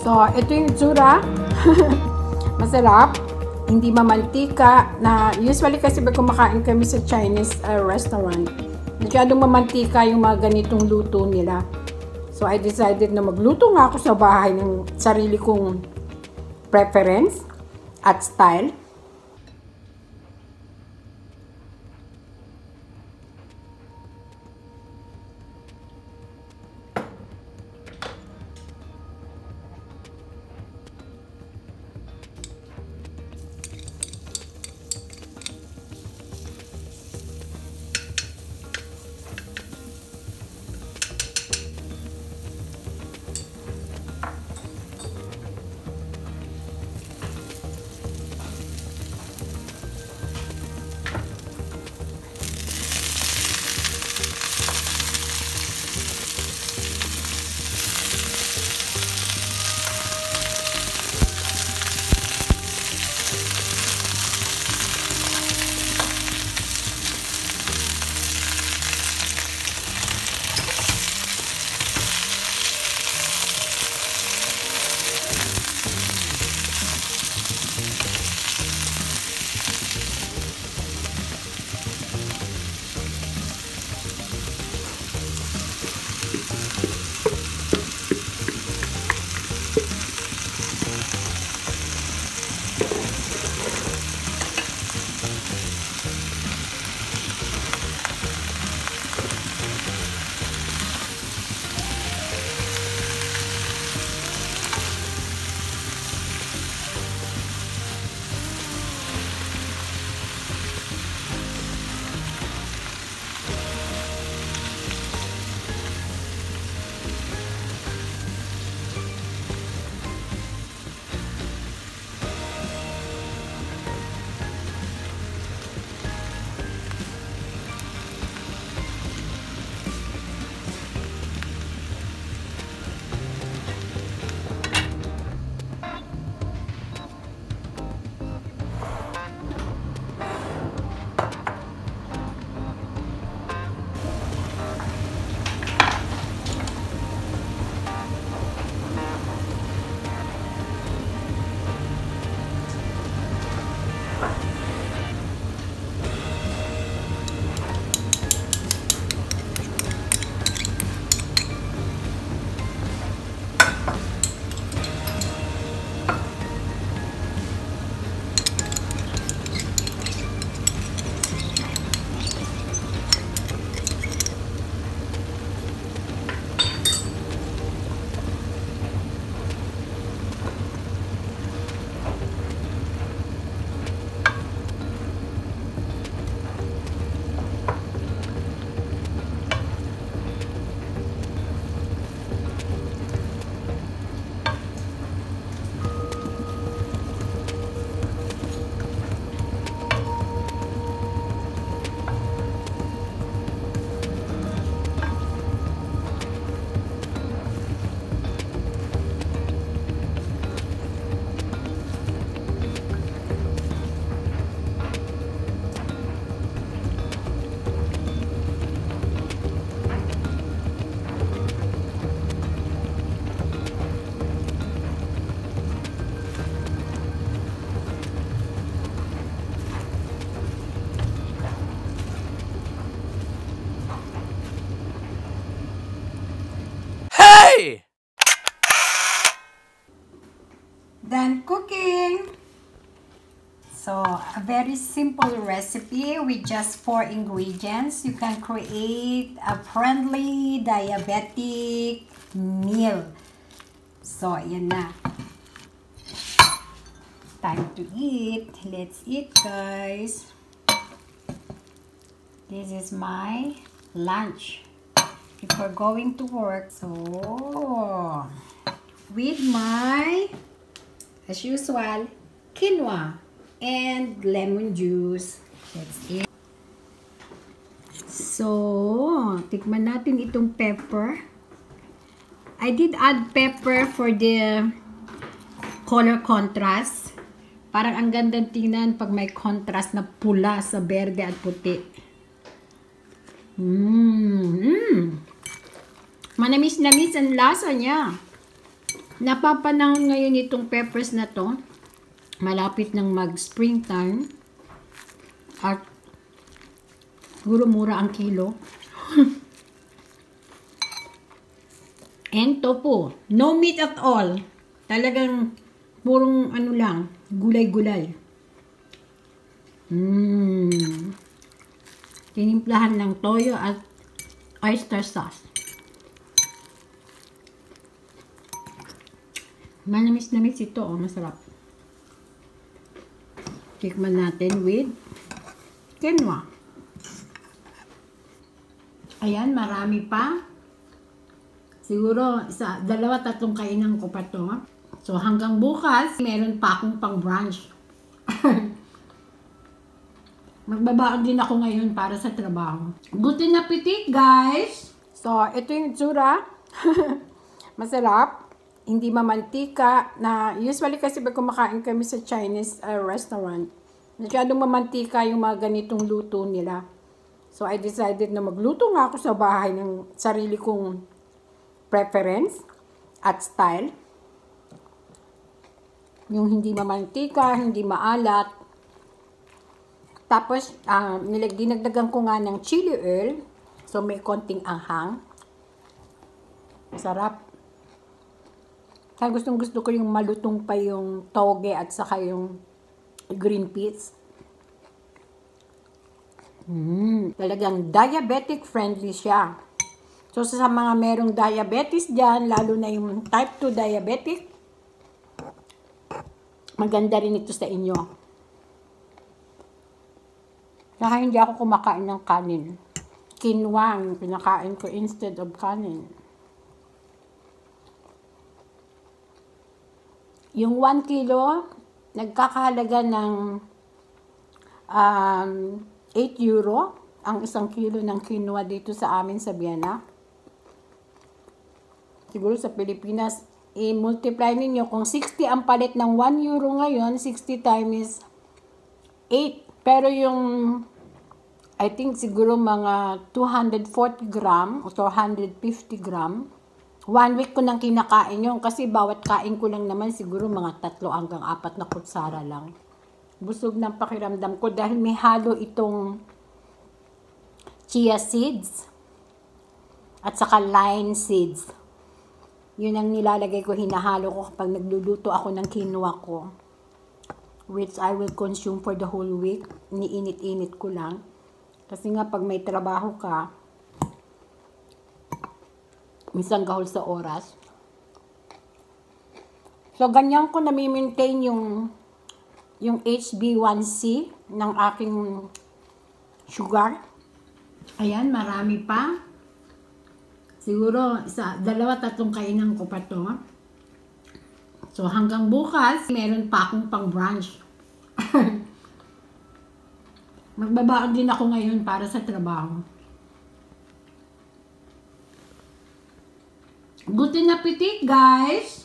So, ito yung itsura. Masarap. Hindi mamantika. Na usually kasi pag kumakain kami sa Chinese restaurant, masyadong mamantika yung mga ganitong luto nila. So, I decided na magluto nga ako sa bahay ng sarili kong preference at style. Done cooking. So, a very simple recipe with just 4 ingredients. You can create a friendly diabetic meal. So, ayan na. Time to eat. Let's eat, guys. This is my lunch before going to work. So, with my, as usual, quinoa and lemon juice. That's it. So, tikman natin itong pepper. I did add pepper for the color contrast. Parang ang gandang tingnan pag may contrast na pula sa berde at puti. Manamis-namis ang lasa niya. Napapanahon ngayon itong peppers na to. Malapit ng mag-springtime. At siguro mura ang kilo. And tofu. No meat at all. Talagang purong ano lang, gulay-gulay. Tinimplahan ng toyo at oyster sauce. Manamis-namis ito, oh, masarap. Tikman natin with quinoa. Ayan, marami pa. Siguro, sa 2-3 kainan ko pa to. So, hanggang bukas, meron pa akong pang brunch. Magbabaon din ako ngayon para sa trabaho. Good appetit, guys! So, ito yung itsura. Masarap. Hindi mamantika. Na usually kasi pag kumakain kami sa Chinese restaurant, masyadong mamantika yung mga ganitong luto nila. So, I decided na magluto nga ako sa bahay ng sarili kong preference at style. Yung hindi mamantika, hindi maalat. Tapos, dinagdagan ko nga ng chili oil. So, may konting anghang. Masarap. Kaya gustong-gusto ko yung malutong pa yung toge at saka yung green peas. Talagang diabetic friendly siya. So, sa mga merong diabetes dyan, lalo na yung type 2 diabetic, maganda rin ito sa inyo. Kaya hindi ako kumakain ng kanin. Quinoa yung pinakain ko instead of kanin. Yung 1 kilo, nagkakahalaga ng 8 euro ang 1 kilo ng quinoa dito sa amin sa Vienna. Siguro sa Pilipinas, i-multiply ninyo. Kung 60 ang palit ng 1 euro ngayon, 60 times 8. Pero yung, I think siguro mga 240 gram o 250 gram, 1 week ko nang kinakain yun kasi bawat kain ko lang naman siguro mga 3 hanggang 4 na kutsara lang. Busog ng pakiramdam ko dahil may halo itong chia seeds at saka lime seeds. Yun ang nilalagay ko, hinahalo ko kapag nagluluto ako ng quinoa ko. Which I will consume for the whole week. Niinit-init ko lang. Kasi nga pag may trabaho ka, minsan gahol sa oras. So, ganyan ko nami-maintain yung HB1C ng aking sugar. Ayan, marami pa. Siguro, sa 2-3 kainan ko pa to. So, hanggang bukas, meron pa akong pang brunch. Magbabaon din ako ngayon para sa trabaho. Good appetit, guys!